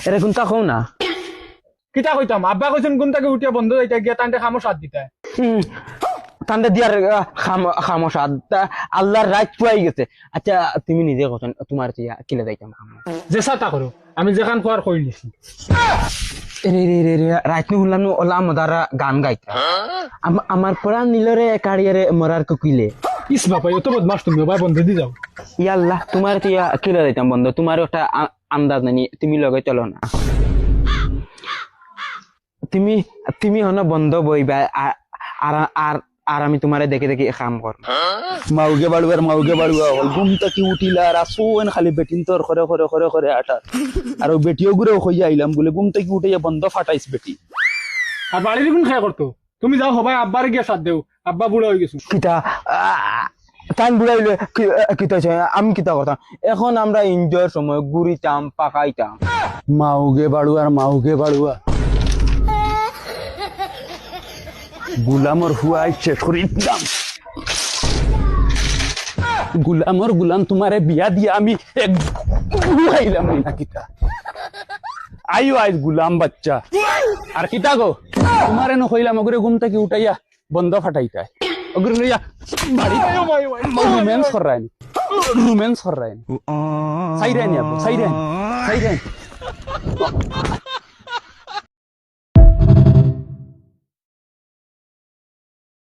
এরে কোনটা কও না কিতা কইতাম আব্বা কইছেন কোন থেকে উঠিয়া বন্ধ হইতা গিয়া তান্ডে খামো সাথ দিতে তান্ডে দিয়ার খামোশা আল্লাহর রাত পুয়াই গেছে। আচ্ছা তুমি নিজে কথা তোমার কিলে যাইতাম যে সাতা করো আমি যেখান খোয়ার কই লিছি রে রে রে রে রাত নু হুলাম ওলা মদারা গান গাইতা আমার পরা নীলরে কাড়িয়ারে মরার কুকিলে ইস বাবা এত বদমাস তুমি ভাই বন্ধ দি যাও ইয়াল্লাহ তোমার কিলে যাইতাম বন্ধ তোমার একটা আন্দাজ নানি তুমি লগে চলো না তুমি তুমি হন বন্ধ বইবা আর আর আর আমি তোমারে দেখে দেখে কাম কর মাউগে বাড়ুয়া হল ঘুম থেকে উঠিলা আর আসোন খালি বেটিন তোর করে আটা আর বেটিও ঘুরেও হইয়া আইলাম বলে ঘুম থেকে উঠে বন্ধ ফাটাইস বেটি আর বাড়ির কোন খায় করতো তুমি যাও হবাই আব্বারে গিয়া সাথ দেও আব্বা বুড়া হয়ে গেছো কিতা টাইম বুড়াইলে কিতা আমি কিতা করতাম এখন আমরা এনজয়ের সময় ঘুরিতাম পাকাইতাম মাউগে বাড়ুয়া গুলামর হুয়াই শেষ করে দিলাম গুলাম তোমারে বিয়া দিয়া আমি খাইলাম না কিতা আইও আইস গুলাম বাচ্চা আর কিতা গো তোমারে ন কইলাম ওগরে ঘুম থেকে উঠাইয়া বন্ধ ফাটাইতাই ওগরে লইয়া বাড়ি রোম্যান্স করাইনি সাইরানি আপু সাইরানি